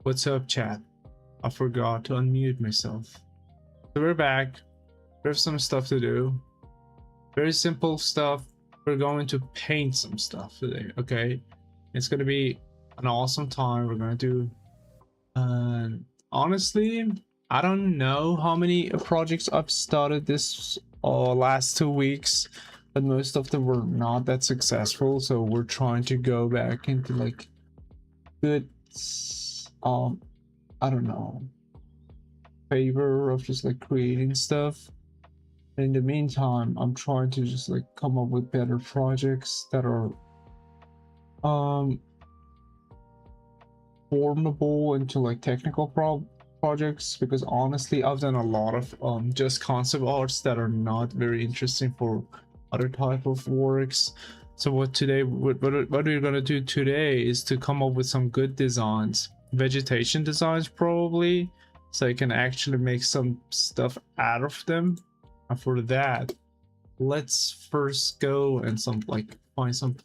What's up, chat? I forgot to unmute myself. So we're back. We have some stuff to do. Very simple stuff. We're going to paint some stuff today, okay? It's gonna be an awesome time. We're gonna do... honestly, I don't know how many projects I've started this last 2 weeks, but most of them were not that successful. So we're trying to go back into like good, I don't know, favor of just like creating stuff. And in the meantime, I'm trying to just like come up with better projects that are formable into like technical projects, because honestly I've done a lot of just concept arts that are not very interesting for other type of works. So what we're gonna do today is to come up with some good designs, vegetation designs probably, so I can actually make some stuff out of them. And for that, let's first go and find some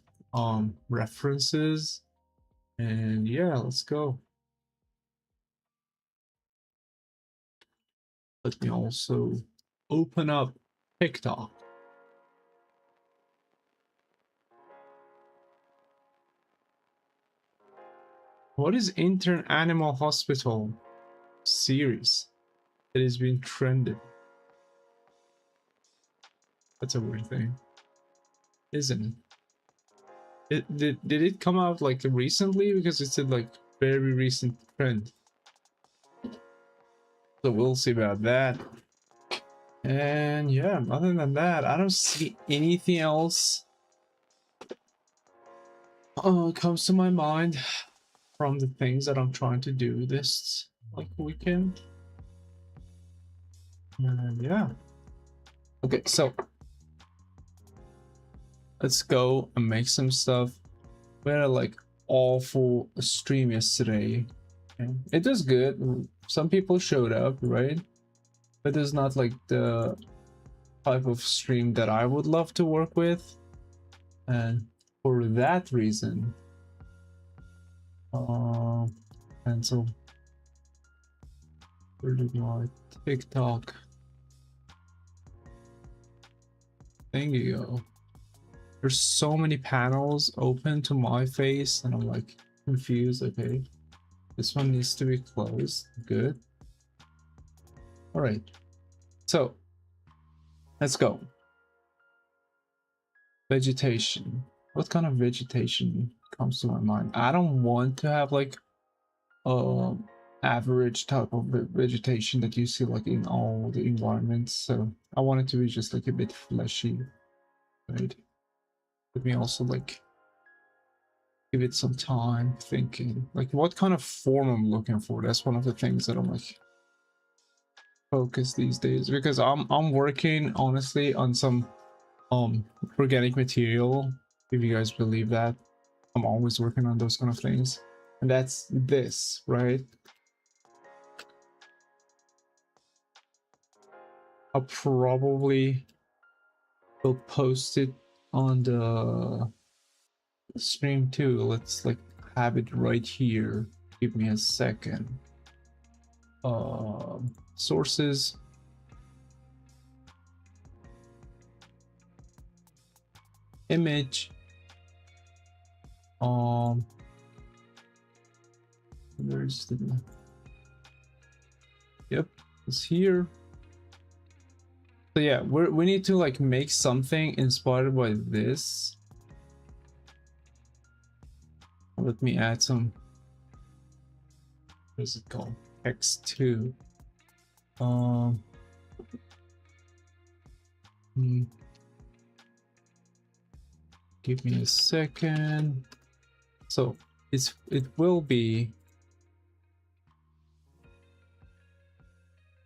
references. And yeah, let's go. Let me also open up TikTok. What is Intern Animal Hospital series that has been trended? That's a weird thing, isn't it? Did it come out like recently? Because it's a like very recent trend. So we'll see about that. And yeah, other than that, I don't see anything else comes to my mind from the things that I'm trying to do this like weekend. And yeah. Okay, so let's go and make some stuff. We had a like awful stream yesterday. And it was good. Some people showed up, right? But it's not like the type of stream that I would love to work with. And for that reason, cancel. Where did my TikTok thingy go? There's so many panels open to my face and I'm like confused. Okay, this one needs to be closed. Good. All right, so let's go. Vegetation. What kind of vegetation comes to my mind? I don't want to have like average type of vegetation that you see like in all the environments, so I want it to be just like a bit fleshy, right? Let me also like give it some time thinking like what kind of form I'm looking for. That's one of the things that I'm like focus these days, because I'm working honestly on some organic material, if you guys believe that. I'm always working on those kind of things, and that's this, right? I'll probably will post it on the stream too. Let's like have it right here. Give me a second. Sources. Image. There's the... Yep, it's here. So yeah, we need to like make something inspired by this. Let me add some, what is it called? X2. Give me a second. So it will be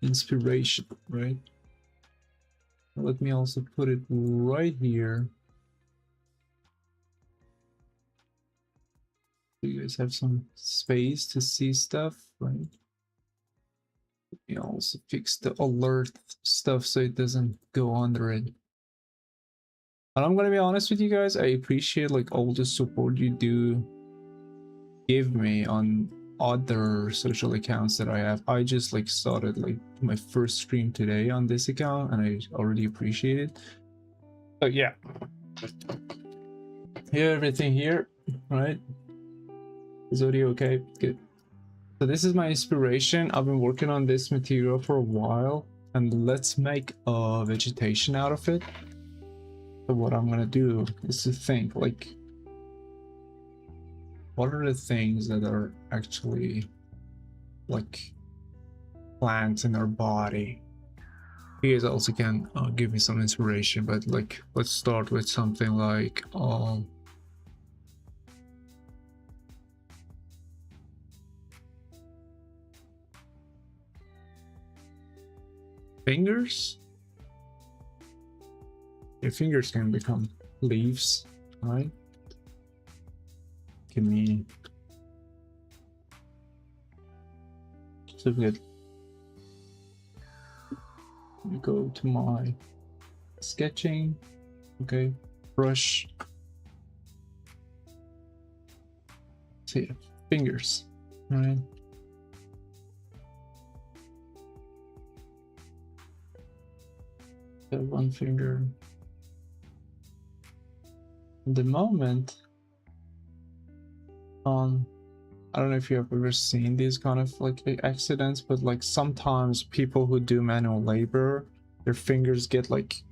inspiration, right? Let me also put it right here. So you guys have some space to see stuff, right? Let me also fix the alert stuff so it doesn't go under it. And I'm gonna be honest with you guys, I appreciate like all the support you do give me on other social accounts that I have. I just like started like my first stream today on this account, and I already appreciate it. So yeah, everything here, right? Is audio okay? Good. So this is my inspiration. I've been working on this material for a while, and let's make a vegetation out of it. So what I'm gonna do is to think like, what are the things that are actually like plants in our body? You guys also can give me some inspiration, but like, let's start with something like fingers. Your fingers can become leaves, right? Give me so good. Let me go to my sketching. Okay, brush. See, fingers, right? So one finger. At the moment, I don't know if you have ever seen these kind of like accidents, but like sometimes people who do manual labor, their fingers get like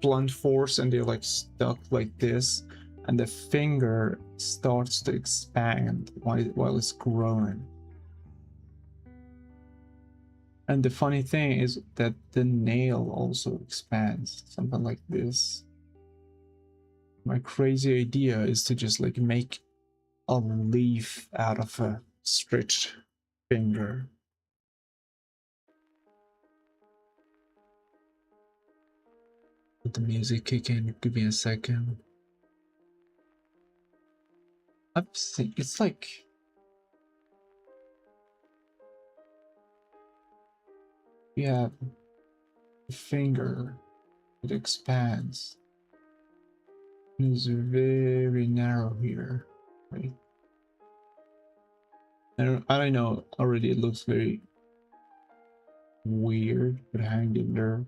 blunt force and they're like stuck like this, and the finger starts to expand while it's growing. And the funny thing is that the nail also expands, something like this. My crazy idea is to just like make a leaf out of a stretched finger. Let the music kick in. Give me a second. I've seen it's like you have a finger, it expands. It's very narrow here, right? I don't know. Already, it looks very weird, but hang in there.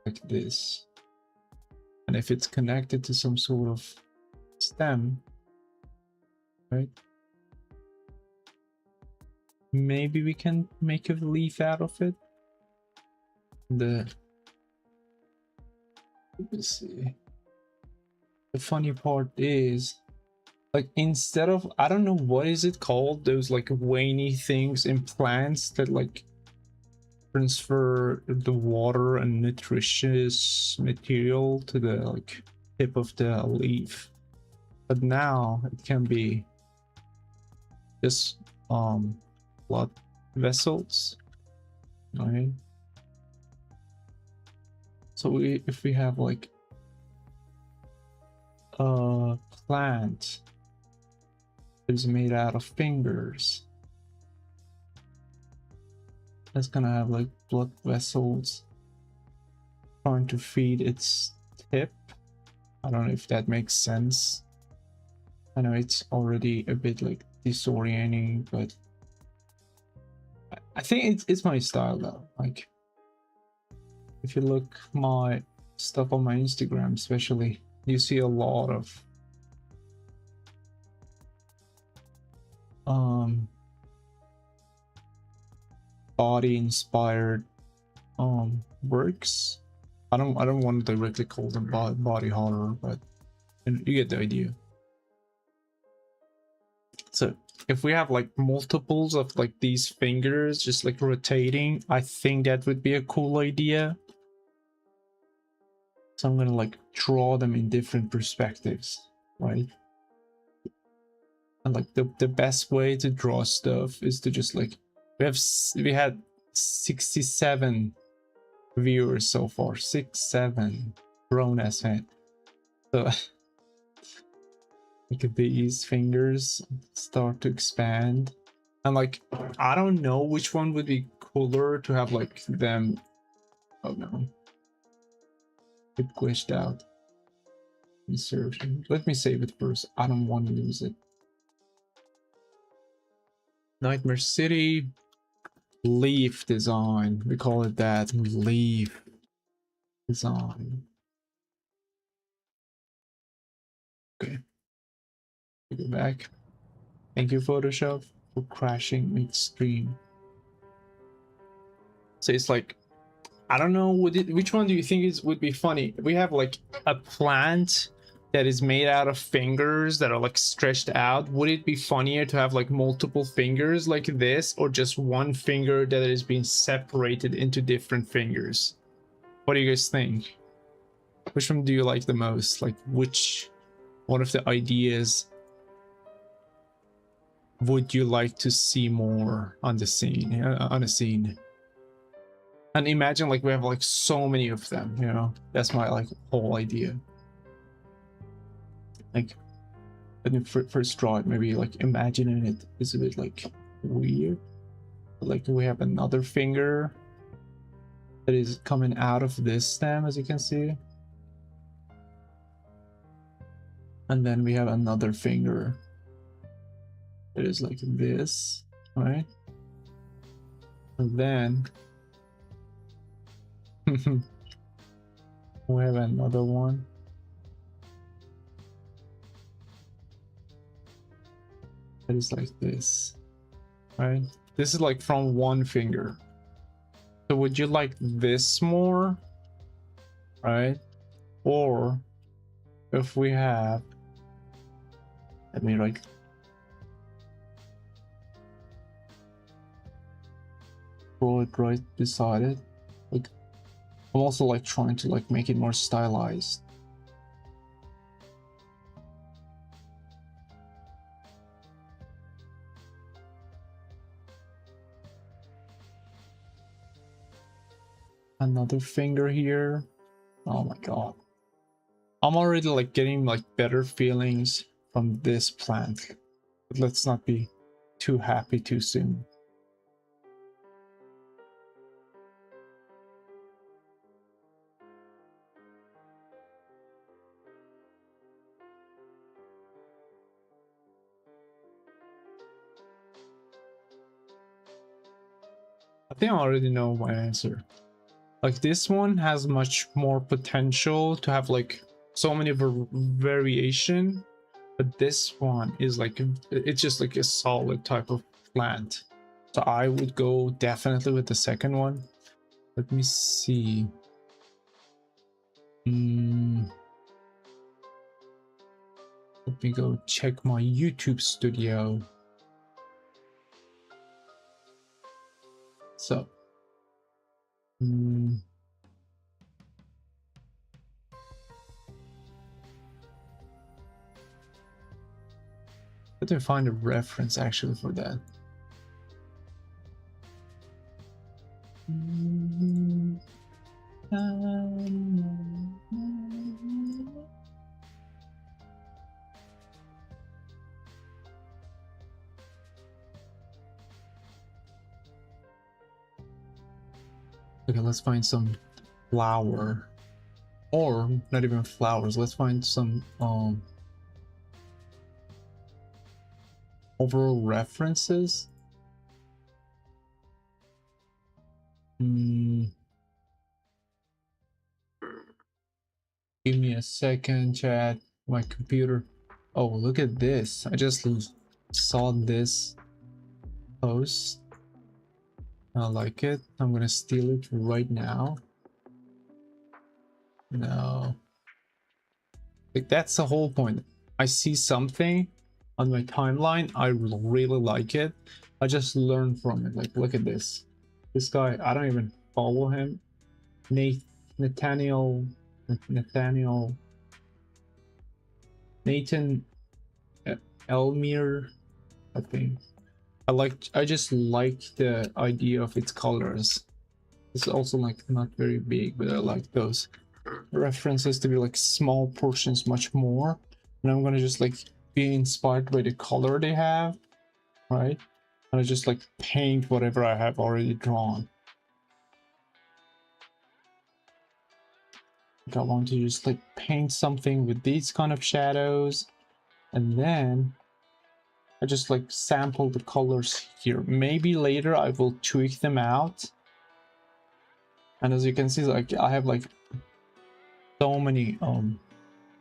Like this. And if it's connected to some sort of stem, right? Maybe we can make a leaf out of it. Let's see. The funny part is, like, instead of, I don't know what is it called, those like veiny things in plants that like transfer the water and nutritious material to the like tip of the leaf, but now it can be just blood vessels, right? So if we have like a plant that is made out of fingers, that's gonna have like blood vessels trying to feed its tip. I don't know if that makes sense. I know it's already a bit like disorienting, but I think it's my style though. Like, if you look my stuff on my Instagram especially, you see a lot of body inspired works. I don't want to directly call them body horror, but you get the idea. So if we have like multiples of like these fingers just like rotating, I think that would be a cool idea. So I'm gonna like draw them in different perspectives, right? And like the best way to draw stuff is to just like, we had 67 viewers so far, 67 grown as head. So look at these fingers start to expand, and like I don't know which one would be cooler to have like them. Oh no, it glitched out. insertion. Let me save it first. I don't want to lose it. Nightmare City leaf design. We call it that, leaf design. Okay. Go back. Thank you, Photoshop, for crashing midstream. So it's like, I don't know, which one do you think would be funny? We have like a plant that is made out of fingers that are like stretched out. Would it be funnier to have like multiple fingers like this, or just one finger that is being separated into different fingers? What do you guys think? Which one do you like the most? Like, which one of the ideas would you like to see more on the scene, on a scene? And imagine like we have like so many of them, you know? That's my like whole idea. Like, let me first draw it. Maybe like imagining it is a bit like weird. Like we have another finger that is coming out of this stem, as you can see. And then we have another finger that is like this, right? And then we have another one. That is like this, right? This is like from one finger. So would you like this more, right? Or if we have, let me like draw it right beside it. Like, I'm also like trying to like make it more stylized. Another finger here. Oh my god. I'm already like getting like better feelings from this plant. But let's not be too happy too soon. I think I already know my answer. Like this one has much more potential to have like so many variation, but this one is like, it's just like a solid type of plant. So I would go definitely with the second one. Let me see. Let me go check my YouTube studio. So let me find a reference actually for that. Okay, let's find some flower, or not even flowers. Let's find some overall references. Give me a second, chat. My computer. Oh, look at this. I just saw this post. I like it. I'm gonna steal it right now. No. Like, that's the whole point. I see something on my timeline. I really like it. I just learn from it. Like, look at this. This guy, I don't even follow him. Nathan Elmir, I think. I just like the idea of its colors. It's also like not very big, but I like those references to be like small portions much more. And I'm gonna just like be inspired by the color they have, right? And I just like paint whatever I have already drawn. Like I want to just like paint something with these kind of shadows, and then I just like sample the colors here. Maybe later I will tweak them out. And as you can see, like I have like so many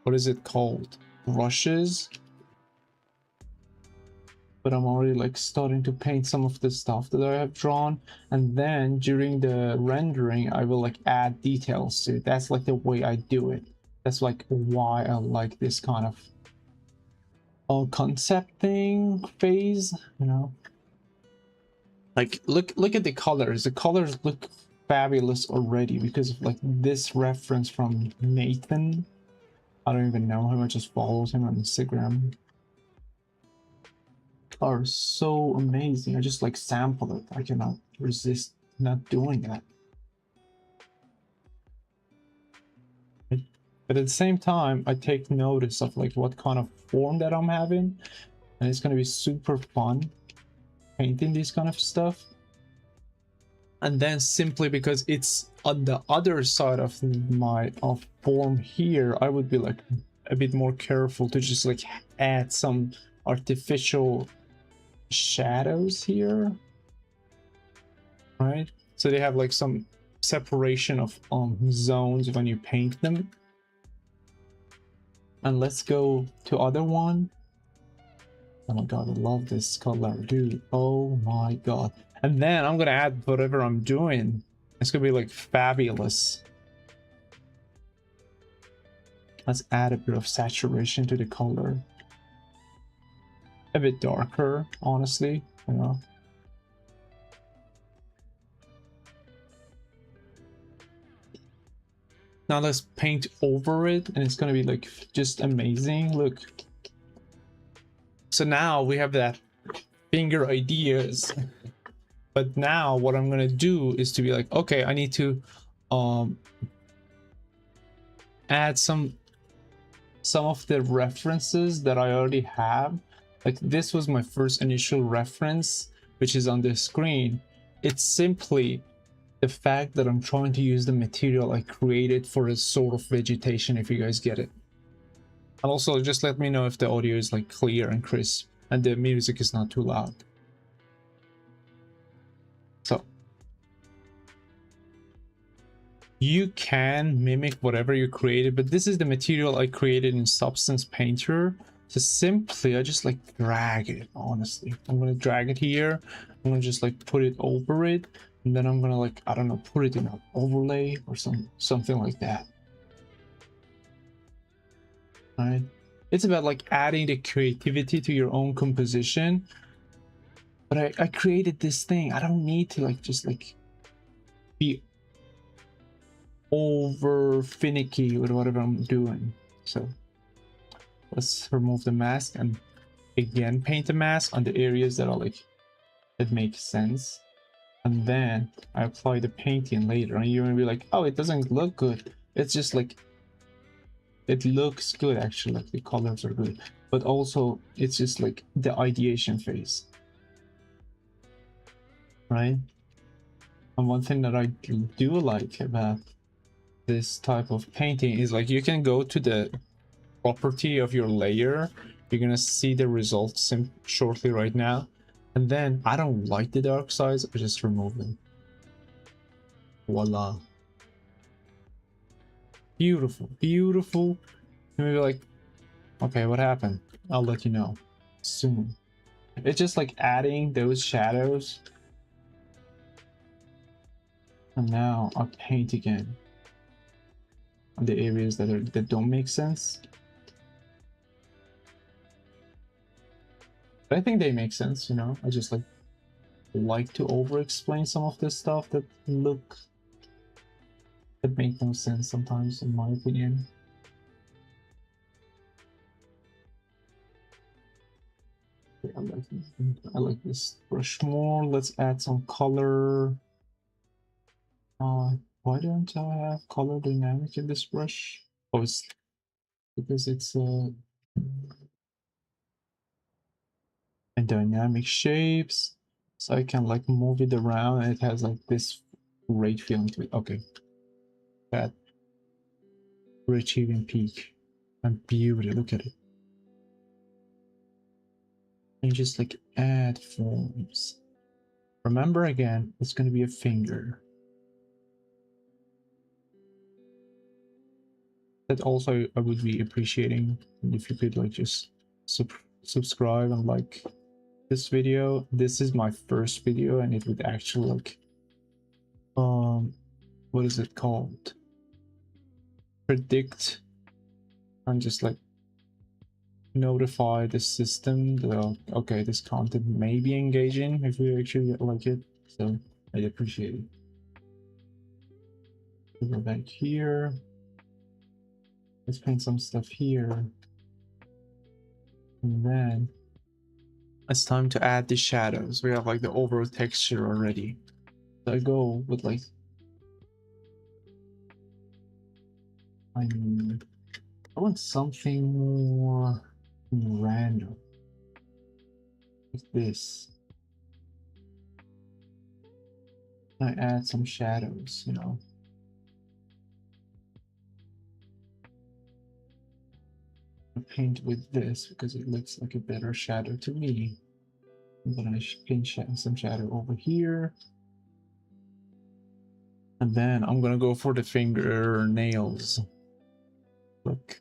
what is it called, brushes, but I'm already like starting to paint some of the stuff that I have drawn, and then during the rendering I will like add details to it. That's like the way I do it. That's like why I like this kind of concepting phase, you know. Like look at the colors. The colors look fabulous already because of like this reference from Nathan. I don't even know him, I just followed him on Instagram. Are so amazing. I just like sample it. I cannot resist not doing that. But at the same time, I take notice of like what kind of form that I'm having, and it's gonna be super fun painting this kind of stuff. And then simply because it's on the other side of my form here, I would be like a bit more careful to just like add some artificial shadows here, right? So they have like some separation of zones when you paint them. And let's go to other one. Oh my god, I love this color, dude. Oh my god. And then I'm gonna add whatever I'm doing. It's gonna be like fabulous. Let's add a bit of saturation to the color. A bit darker, honestly, you know. Now let's paint over it, and it's gonna be like just amazing. Look. So now we have that finger ideas. But now what I'm gonna do is to be like, okay, I need to add some of the references that I already have. Like this was my first initial reference, which is on the screen. It's simply the fact that I'm trying to use the material I created for a sort of vegetation, if you guys get it. And also just let me know if the audio is like clear and crisp and the music is not too loud. So you can mimic whatever you created, but this is the material I created in Substance Painter. So simply I just like drag it. Honestly, I'm gonna drag it here. I'm gonna just like put it over it, and then I'm gonna like, I don't know, put it in an overlay or something like that. Right? It's about like adding the creativity to your own composition. But I created this thing. I don't need to like just like be over finicky with whatever I'm doing. So let's remove the mask and again paint the mask on the areas that are like that make sense, and then I apply the painting later, and you're gonna be like, oh, it doesn't look good. It's just like it looks good actually, like the colors are good, but also it's just like the ideation phase, right? And one thing that I do like about this type of painting is like you can go to the property of your layer. You're gonna see the results shortly right now, and then I don't like the dark sides, I just remove them. Voila, beautiful, beautiful. And maybe like, okay, what happened? I'll let you know soon. It's just like adding those shadows, and now I'll paint again on the areas that don't make sense. But I think they make sense, you know. I just like to over explain some of this stuff that make no sense sometimes, in my opinion. Okay, I like this brush more. Let's add some color. Why don't I have color dynamic in this brush? Oh, it's because it's and dynamic shapes, so I can like move it around, and it has like this great feeling to it. Okay, that we're achieving peak and beauty. Look at it. And just like add forms. Remember again, it's going to be a finger. That also I would be appreciating if you could like just subscribe and like this video. This is my first video and it would actually like what is it called, predict and just like notify the system that okay, this content may be engaging if you actually like it. So I appreciate it. We'll go back here. Let's paint some stuff here. And then it's time to add the shadows. We have like the overall texture already. So I go with like I want something more random. Like this. I add some shadows, you know. I paint with this because it looks like a better shadow to me. And then I paint some shadow over here. And then I'm gonna go for the fingernails. Look.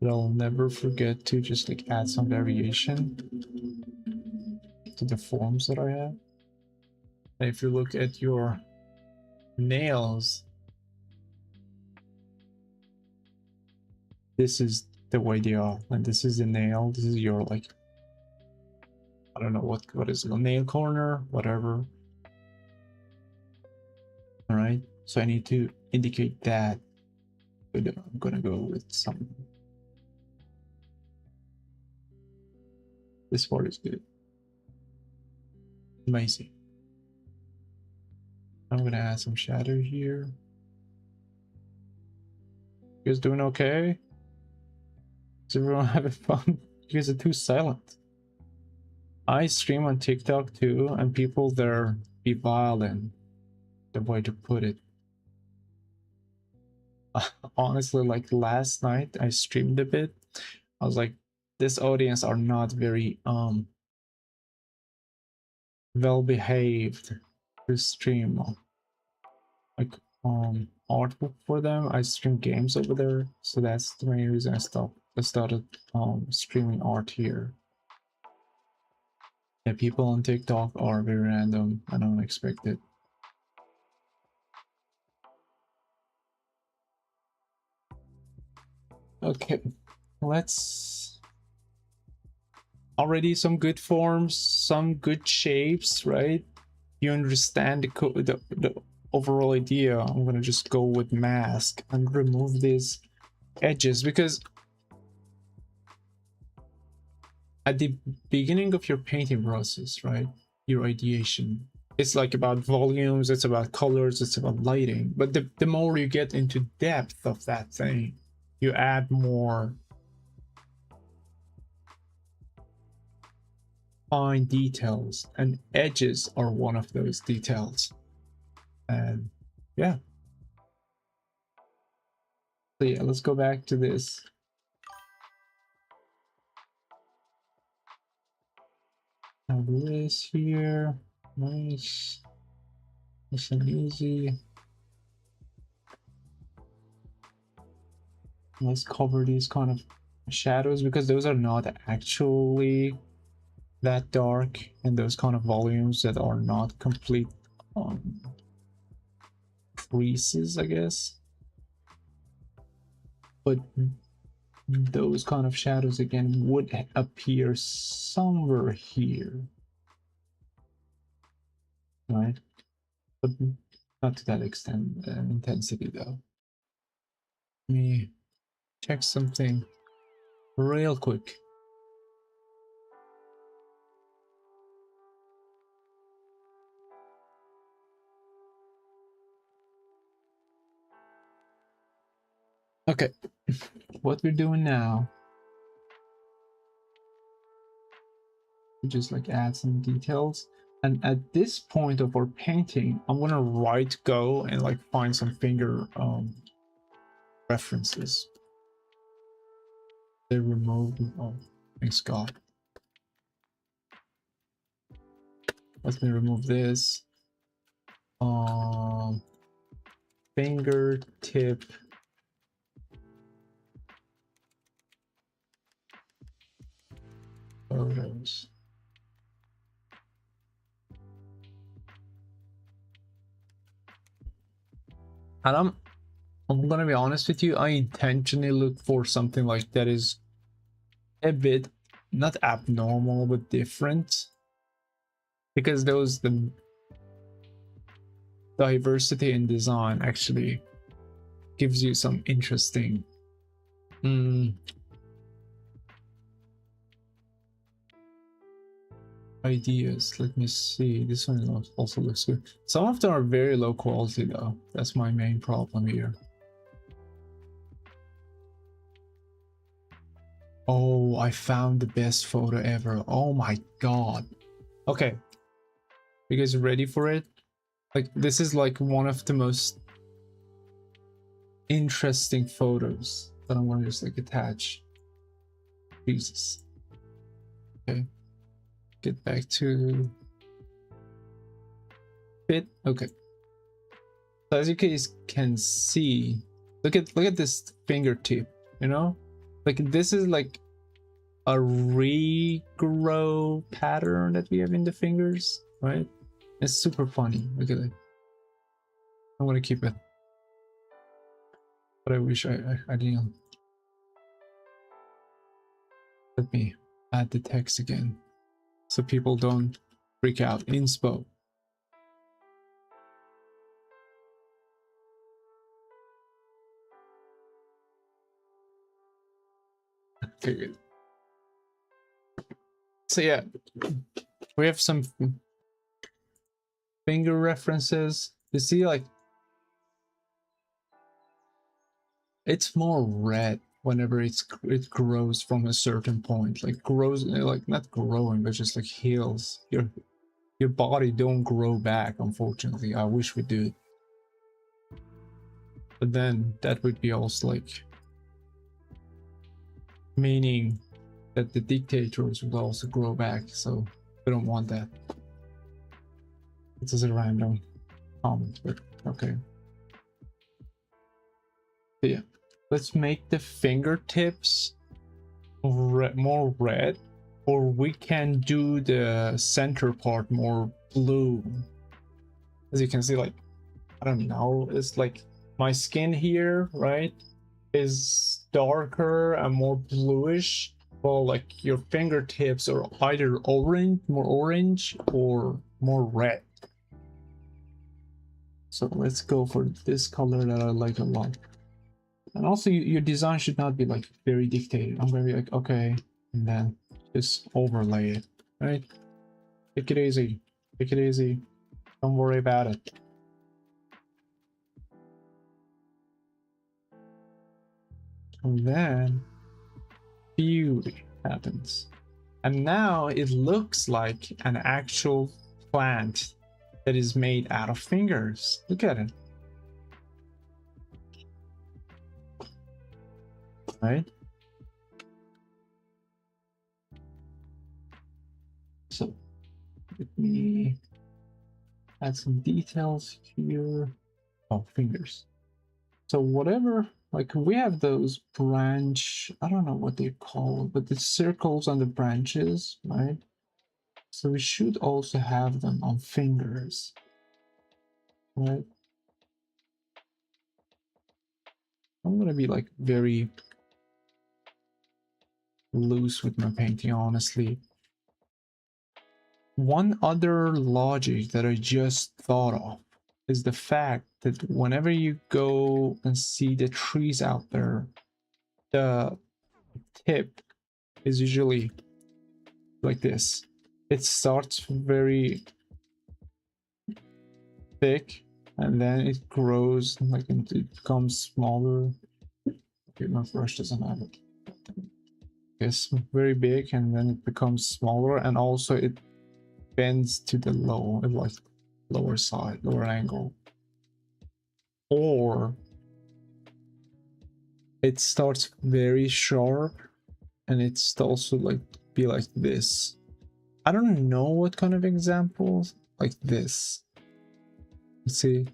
But I'll never forget to just like add some variation to the forms that I have. And if you look at your nails, this is the way they are, and this is the nail. This is your like, I don't know what is it, nail corner, whatever. All right, so I need to indicate that. But I'm gonna go with some. This part is good. Amazing. I'm gonna add some shadow here. You guys doing okay? Is everyone having fun? You guys are too silent. I stream on TikTok too, and people there be violent. The way to put it. Honestly, like last night I streamed a bit. I was like, this audience are not very well behaved to stream like artwork for them. I stream games over there, so that's the main reason I started streaming art here. Yeah, people on TikTok are very random and unexpected. Okay, let's already some good forms, some good shapes, right? You understand the overall idea. I'm gonna just go with mask and remove these edges because at the beginning of your painting process, right, your ideation, it's like about volumes, it's about colors, it's about lighting. But the more you get into depth of that thing, you add more fine details, and edges are one of those details. And yeah, so yeah, let's go back to this. Have this here. Nice. Nice and easy. Let's cover these kind of shadows because those are not actually that dark, and those kind of volumes that are not complete creases, I guess. But those kind of shadows again would appear somewhere here, right? But not to that extent intensity though. Let me check something real quick. Okay, what we're doing now to just like add some details. And at this point of our painting, I'm gonna right go and like find some finger references. They removed. Oh, thanks God. Let me remove this. Fingertip photos. And I'm gonna be honest with you, I intentionally look for something like that is a bit not abnormal but different, because those the diversity in design actually gives you some interesting ideas. Let me see, this one also looks good. Some of them are very low quality though, that's my main problem here. Oh, I found the best photo ever. Oh my God. Okay, you guys ready for it? Like, this is like one of the most interesting photos that I'm gonna just like attach. Jesus. Okay, get back to fit. Okay, so as you guys can see, look at this fingertip, you know, like this is like a regrow pattern that we have in the fingers, right? It's super funny. Look at it. I'm gonna keep it, but I wish I didn't. Let me add the text again so people don't freak out. Inspo. Okay, good. So yeah, we have some finger references. You see, like, it's more red whenever it grows from a certain point. Like grows, like not growing, but just like heals. Your body don't grow back, unfortunately. I wish we did. But then that would be also like meaning that the dictators would also grow back, so we don't want that. This is a random comment, but okay. So yeah, let's make the fingertips more red, or we can do the center part more blue. As you can see, like, I don't know, it's like my skin here, right, is darker and more bluish. Well, like your fingertips are either more orange or more red. So let's go for this color that I like a lot. And also your design should not be like very dictated. I'm gonna be like, okay, and then just overlay it, right? Take it easy, take it easy, don't worry about it. And then beauty happens, and now it looks like an actual plant that is made out of fingers. Look at it, right? So let me add some details here. Oh, fingers. So whatever, like we have those branch, I don't know what they call, but the circles on the branches, right? So we should also have them on fingers, right? I'm gonna be like very loose with my painting, honestly. One other logic that I just thought of is the fact that whenever you go and see the trees out there, the tip is usually like this. It starts very thick and then it grows like it becomes smaller. Okay, my brush doesn't have it. it's very big and then it becomes smaller, and also it bends to the low, like lower side, lower angle. Or it starts very sharp and it's also like be like this. I don't know what kind of examples like this. Let's see.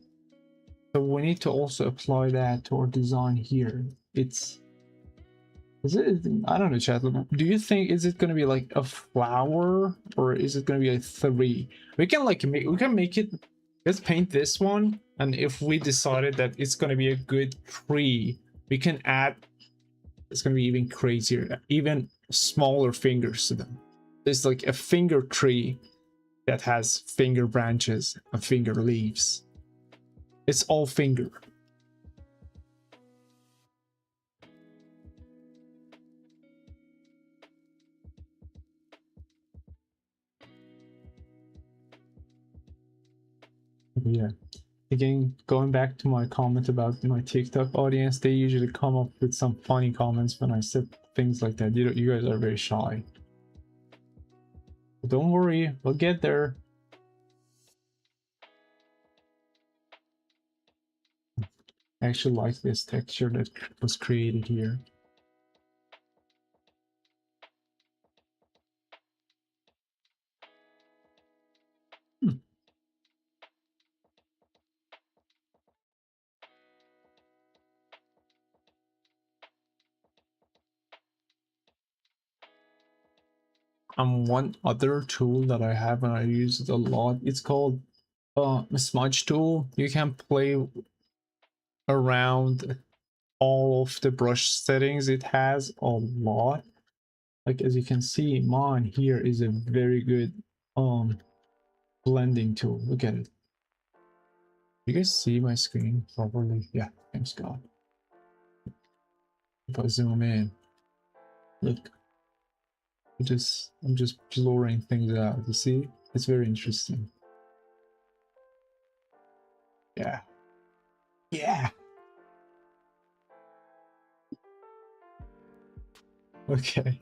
So we need to also apply that to our design here. Is it, I don't know, chat. Do you think, is it going to be like a flower or is it going to be a 3? We can like we can make it, let's paint this one, and if we decided that it's going to be a good tree, we can add, it's going to be even crazier, even smaller fingers to them. There's like a finger tree that has finger branches and finger leaves. It's all finger. Yeah. Again, going back to my comment about my TikTok audience, they usually come up with some funny comments when I said things like that. You guys are very shy. But don't worry, we'll get there. I actually like this texture that was created here. One other tool that I have and I use it a lot, it's called smudge tool. You can play around all of the brush settings. It has a lot. Like as you can see, mine here is a very good blending tool. Look at it. You guys see my screen properly? Yeah, thanks God. If I zoom in, look, I'm just blurring things out. You see, it's very interesting. Yeah, yeah. Okay.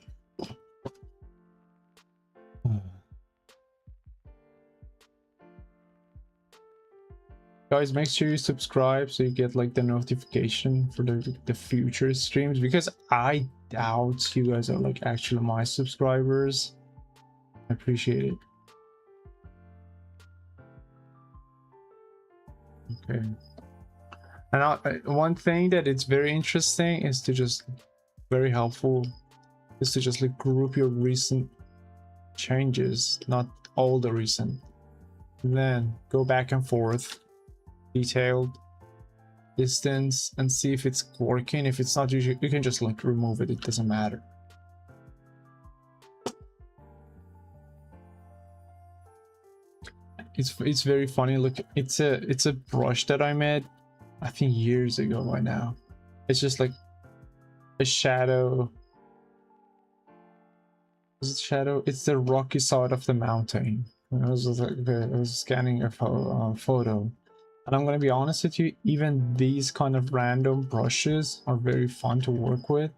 Guys, make sure you subscribe so you get like the notification for the future streams, because I doubt you guys are like actually my subscribers. I appreciate it. Okay. And one thing that it's very interesting is to just very helpful is to just like group your recent changes, not all the recent. And then go back and forth, detailed, distance, and see if it's working. If it's not, you can just like remove it. It doesn't matter. It's very funny. Look, it's a brush that I made, I think years ago by now. It's just like a shadow. Is it shadow? It's the rocky side of the mountain. I was scanning a photo. And I'm gonna be honest with you, even these kind of random brushes are very fun to work with.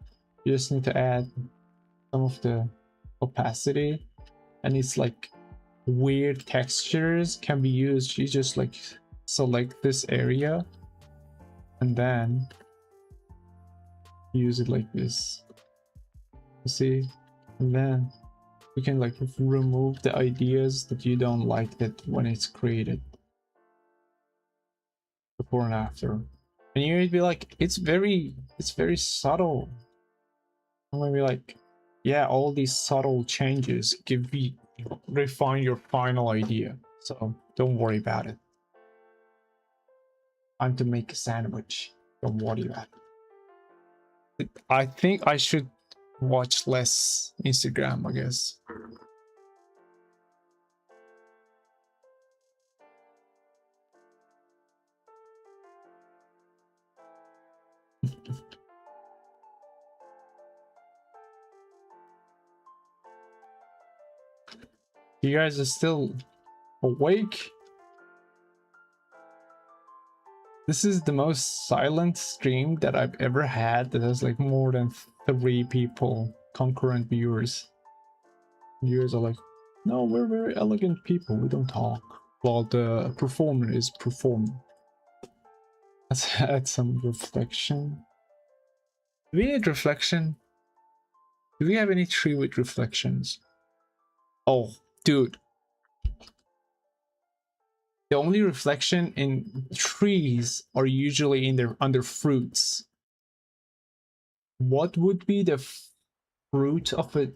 You just need to add some of the opacity, and it's like weird textures can be used. You just like select this area and then use it like this. You see? And then you can like remove the ideas that you don't like that when it's created. Before and after. And you'd be like, it's very subtle. I'm gonna be like, yeah, all these subtle changes refine your final idea. So don't worry about it. Time to make a sandwich. Don't worry about it. I think I should watch less Instagram, I guess. You guys are still awake? This is the most silent stream that I've ever had that has like more than 3 people concurrent viewers. Viewers are like, no, we're very elegant people, we don't talk. While the performer is performing. Let's add some reflection. Do we need reflection? Do we have any tree with reflections? Oh, dude. The only reflection in trees are usually in their under fruits. What would be the fruit of a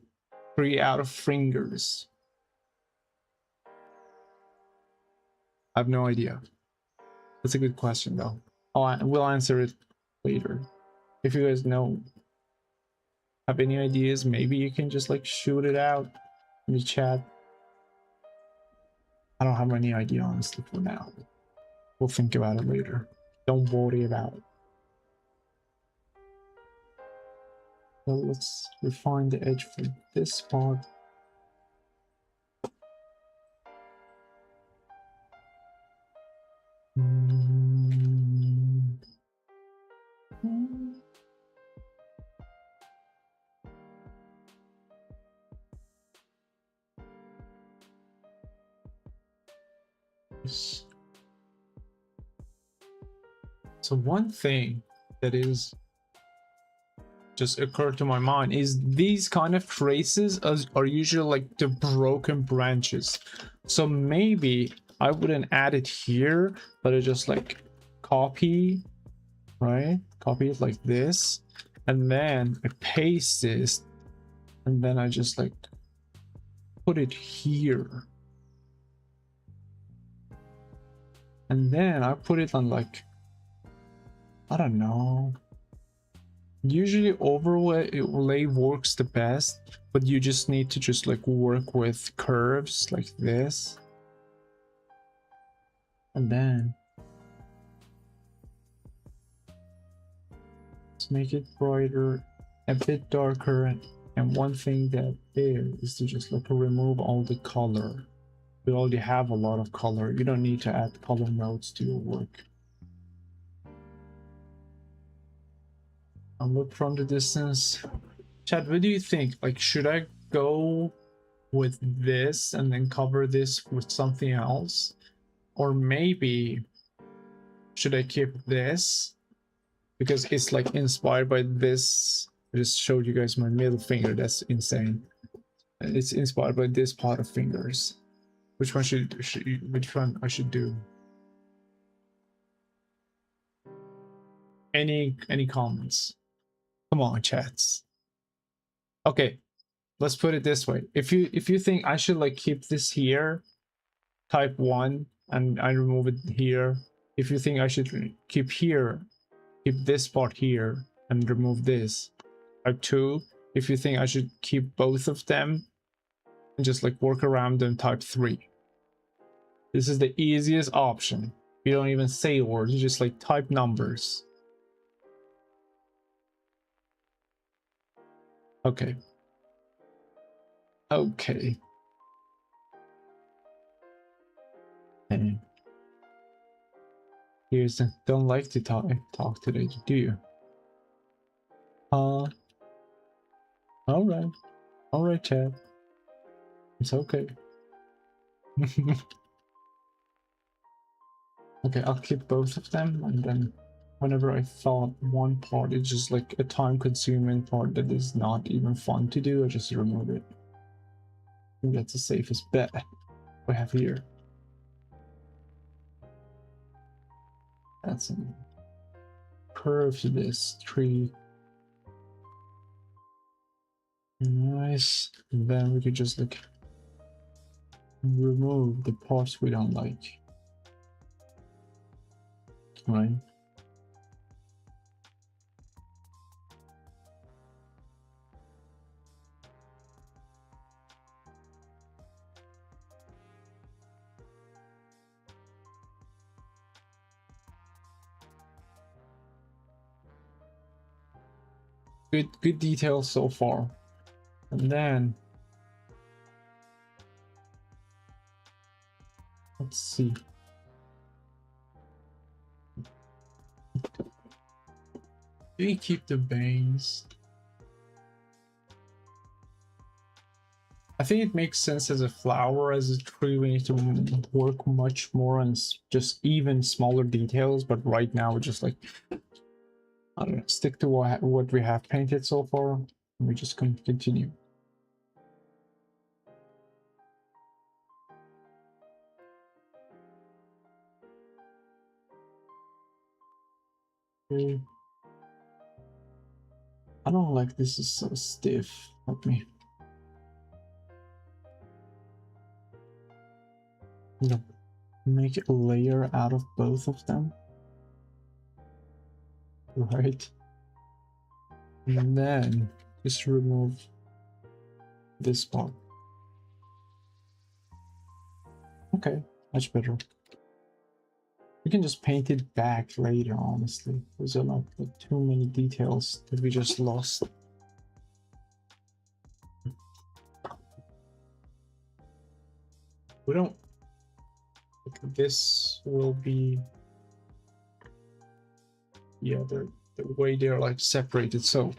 tree out of fingers? I have no idea. That's a good question though. We'll answer it later. If you guys know, have any ideas, maybe you can just like shoot it out in the chat. I don't have any idea honestly for now. We'll think about it later. Don't worry about it. Well, let's refine the edge for this part. So one thing that is just occurred to my mind is these kind of traces are usually like the broken branches. So maybe I wouldn't add it here, but I just like copy, right? Copy it like this, and then I paste this, and then I just like put it here. And then I put it on like, I don't know. Usually overlay works the best, but you just need to just like work with curves like this. And then let's make it brighter, a bit darker. And one thing that is to just like remove all the color. We already have a lot of color. You don't need to add color nodes to your work. I'll look from the distance. Chad, what do you think? Like, should I go with this and then cover this with something else? Or maybe should I keep this? Because it's like inspired by this. I just showed you guys my middle finger. That's insane. It's inspired by this part of fingers. Which one which one I should do? Any comments? Come on, chats. Okay, let's put it this way. If you think I should like keep this here, type 1, and I remove it here. If you think I should keep here, keep this part here and remove this, type 2. If you think I should keep both of them and just like work around them, type 3. This is the easiest option. You don't even say words, you just like type numbers. Okay. Okay. And here's the don't like to talk today, do you? All right, Chad. It's okay. Okay, I'll keep both of them, and then whenever I thought one part is just like a time-consuming part that is not even fun to do, I just remove it. I think that's the safest bet we have here. Add some curve to this tree. Nice. And then we could just like remove the parts we don't like. Right? Good details so far. And then let's see. Do we keep the bangs? I think it makes sense as a flower. As a tree, we need to work much more on just even smaller details, but right now we're just like, I don't know, stick to what we have painted so far, and we just can continue. Okay. I don't like this is so stiff. Let me. No. Make a layer out of both of them. Right. And then just remove this part. Okay, much better. We can just paint it back later, honestly. There's a lot like too many details that we just lost. We don't like, this will be, yeah, the way they're like separated. So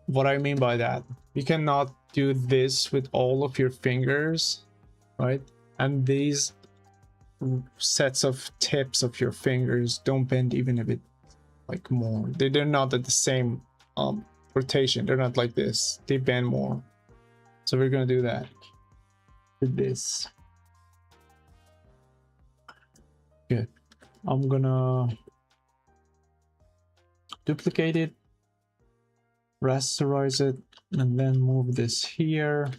what I mean by that, you cannot do this with all of your fingers, right? And these sets of tips of your fingers don't bend even a bit like more. They're not at the same rotation. They're not like this. They bend more. So we're gonna do that with this. Good. I'm gonna duplicate it, rasterize it, and then move this here.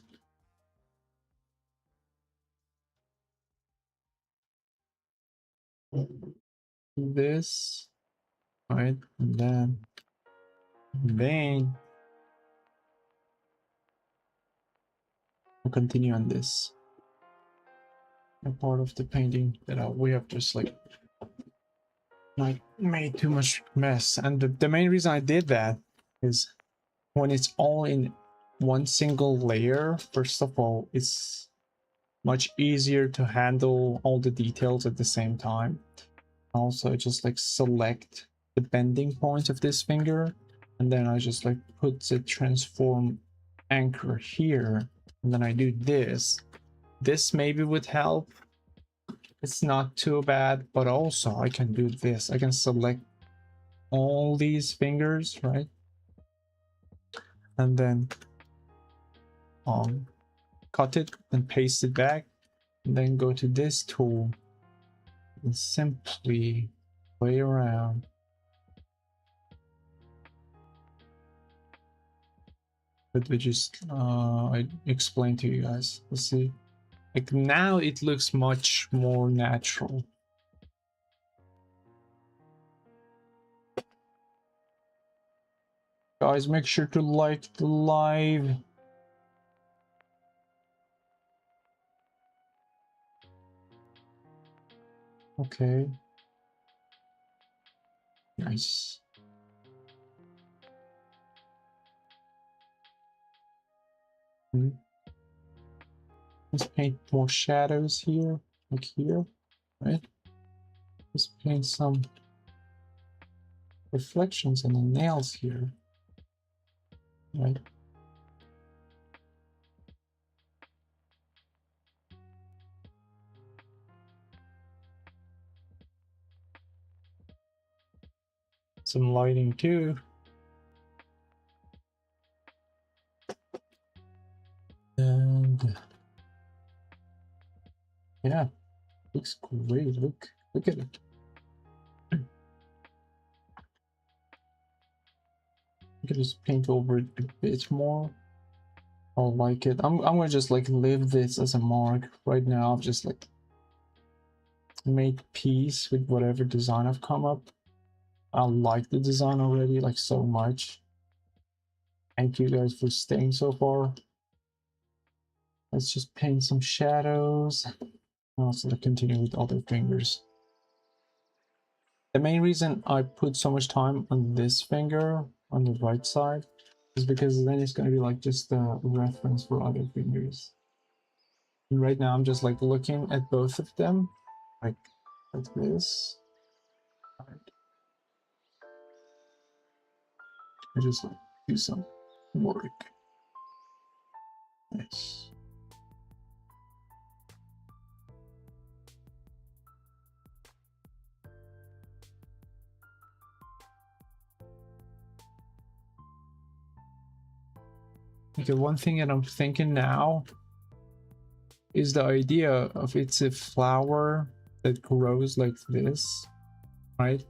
This, right, and then we'll continue on this. A part of the painting that we have just like made too much mess, and the main reason I did that is when it's all in one single layer, first of all, it's much easier to handle all the details at the same time. Also, just like select the bending point of this finger, and then I just like put the transform anchor here, and then I do this. This maybe would help. It's not too bad, but also I can do this. I can select all these fingers, right? And then cut it and paste it back, and then go to this tool and simply play around. But we just I explained to you guys. Let's see. Like now it looks much more natural. Guys, make sure to like the live. Okay. Nice. Let's paint more shadows here, like here, right? Let's paint some reflections on the nails here, right? Some lighting too. And yeah, looks great. Look at it. You can just paint over it a bit more. I like it. I'm gonna just like leave this as a mark right now. I've just like made peace with whatever design I've come up. I like the design already, like so much. Thank you guys for staying so far. Let's just paint some shadows. Also to continue with other fingers. The main reason I put so much time on this finger on the right side is because then it's going to be like just a reference for other fingers. And right now I'm just like looking at both of them like this. I just like do some work. Nice. Okay, one thing that I'm thinking now is the idea of it's a flower that grows like this, right?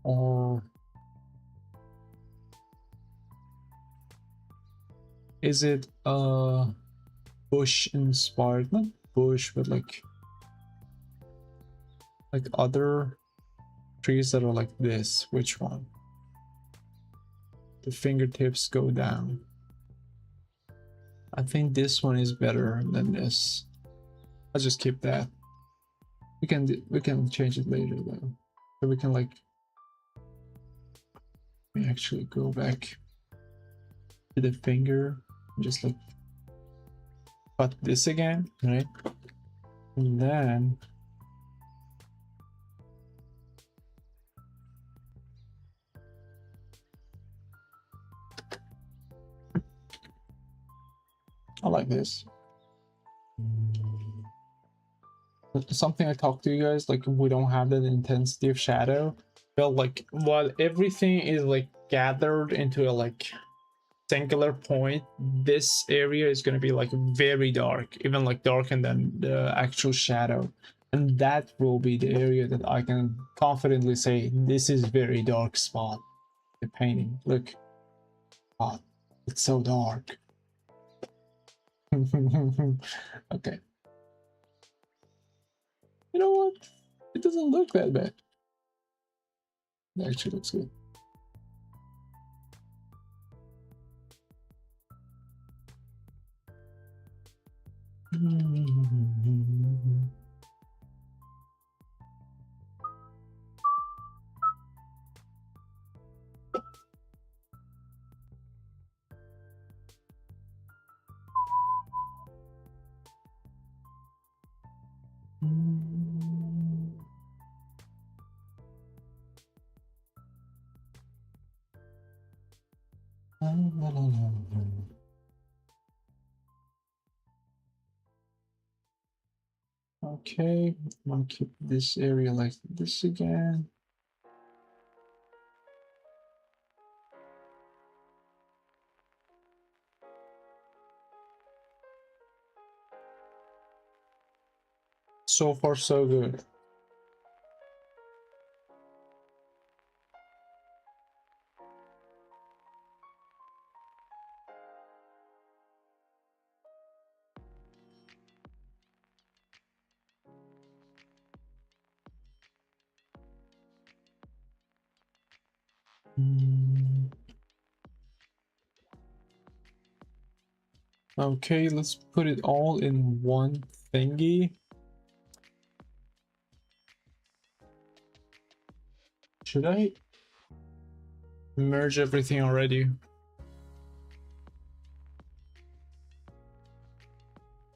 Or is it bush inspired? Not bush, but like other trees that are like this. Which one? The fingertips go down. I think this one is better than this. I'll just keep that. We can change it later though. So we can like actually go back to the finger and just like cut this again, right? And then I like this. Something I talked to you guys, like we don't have that intensity of shadow. Felt like while everything is like gathered into a like singular point, this area is going to be like very dark, even like darker than the actual shadow. And that will be the area that I can confidently say this is very dark spot. The painting, look, God, it's so dark. Okay, you know what, it doesn't look that bad. It actually looks good. Okay, I'm gonna keep this area like this again. So far, so good. Okay, let's put it all in one thingy. Should I merge everything already?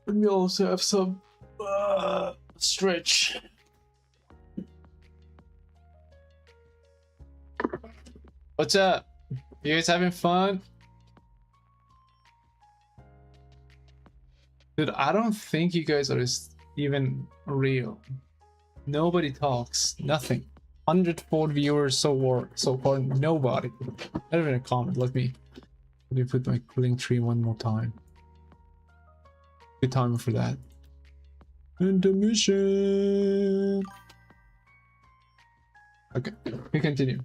Let me also have some stretch. What's up? You guys having fun? Dude, I don't think you guys are even real. Nobody talks. Nothing. 104 viewers so far. Nobody. Not even a comment. Let me put my link tree one more time. Good time for that. Intermission. Okay, we continue.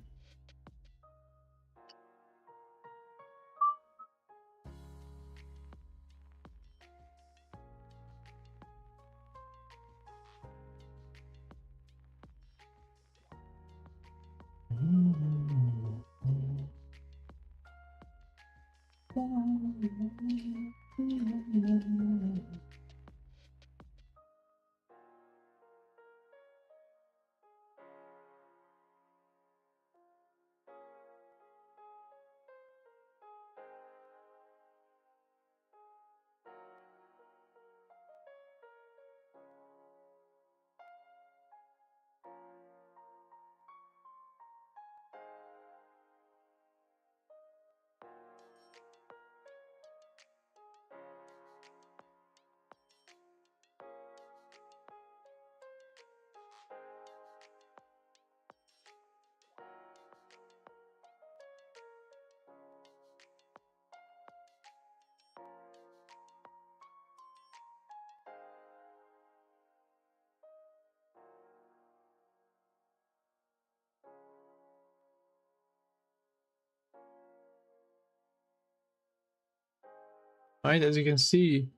right? As you can see,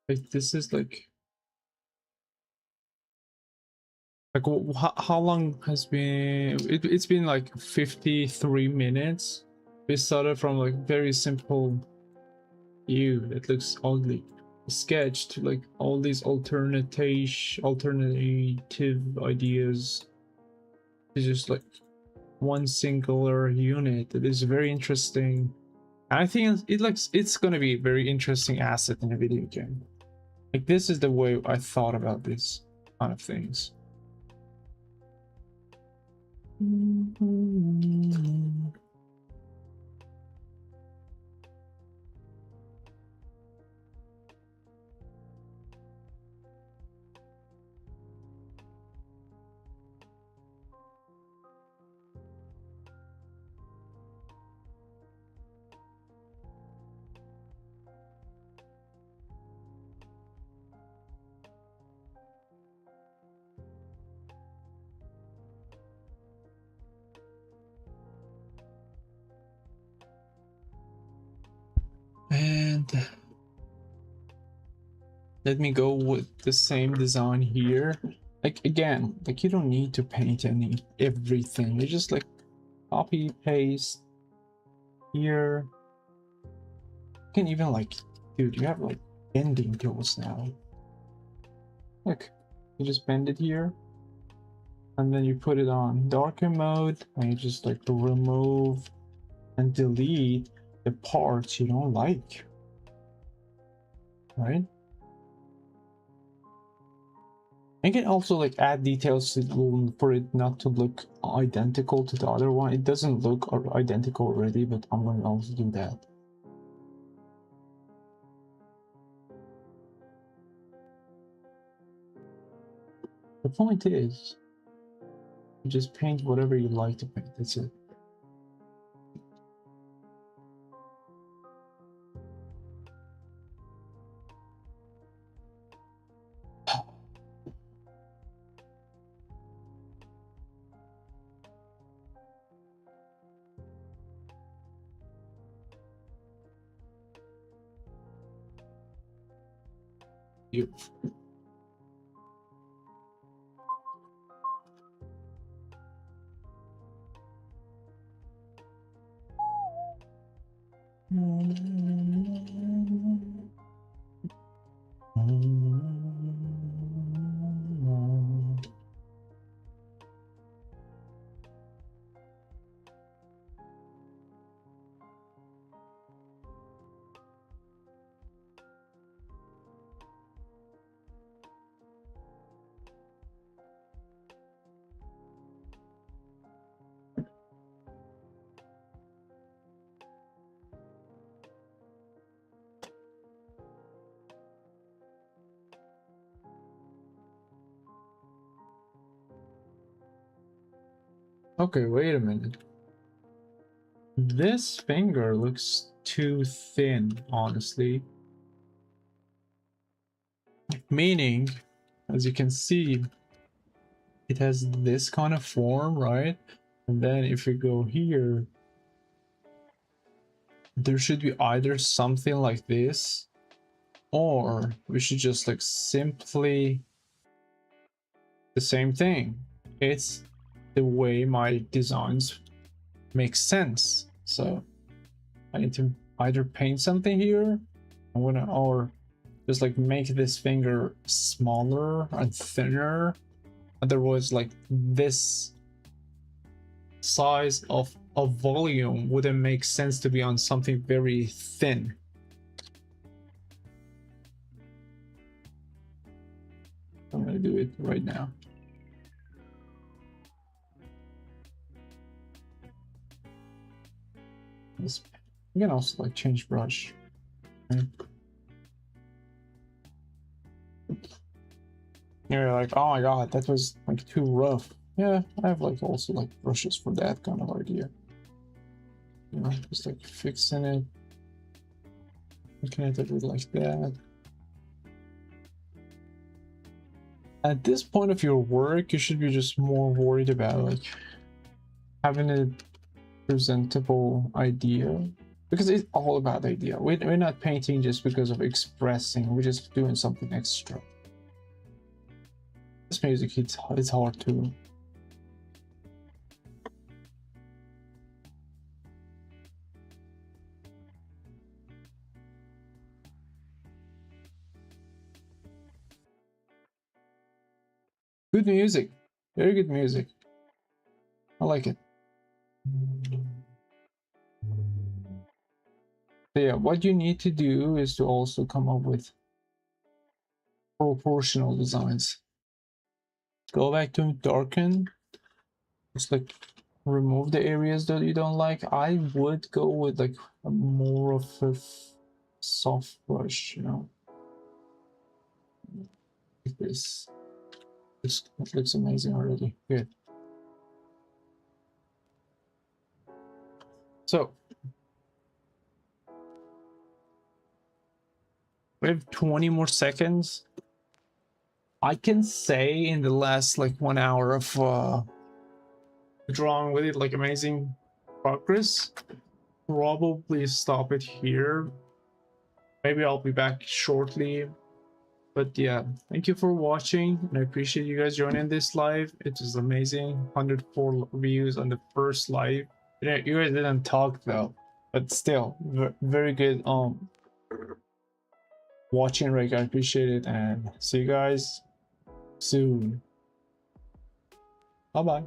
like this is like how long has been it's been like 53 minutes. We started from like very simple that looks ugly sketch to like all these alternative ideas to just like one singular unit. It is very interesting. And I think it's gonna be a very interesting asset in a video game. Like this is the way I thought about this kind of things. And let me go with the same design here. Like again, like you don't need to paint everything. You just like copy paste here. You can even like, dude, you have like bending tools now. Look, you just bend it here, and then you put it on darker mode, and you just like remove and delete the parts you don't like, right? You can also like add details for it not to look identical to the other one. It doesn't look identical already, but I'm going to also do that. The point is, you just paint whatever you like to paint. That's it. You. Okay, wait a minute. This finger looks too thin, honestly. Meaning, as you can see, it has this kind of form, right? And then if we go here, there should be either something like this, or we should just like simply the same thing. It's the way my designs make sense. So I need to either paint something here, or just like make this finger smaller and thinner. Otherwise, like this size of a volume wouldn't make sense to be on something very thin. I'm gonna do it right now. You can also like change brush. Right? You're like, oh my god, that was like too rough. Yeah, I have like also like brushes for that kind of idea. You know, just like fixing it. Looking at it like that. At this point of your work, you should be just more worried about like having a presentable idea. because it's all about the idea. We're not painting just because of expressing, we're just doing something extra. This music, it's hard to. Good music, very good music. I like it. So yeah, what you need to do is to also come up with proportional designs. Go back to darken, just like remove the areas that you don't like. I would go with like a more of a soft brush, you know, like this. This looks amazing already. Good. So we have 20 more seconds. I can say in the last like 1 hour of drawing with it, like amazing progress. Probably stop it here. Maybe I'll be back shortly. But yeah, thank you for watching, and I appreciate you guys joining this live. It was amazing. 104 views on the first live. You guys didn't talk though, but still, very good watching, Rick. I appreciate it, and see you guys soon. Bye bye.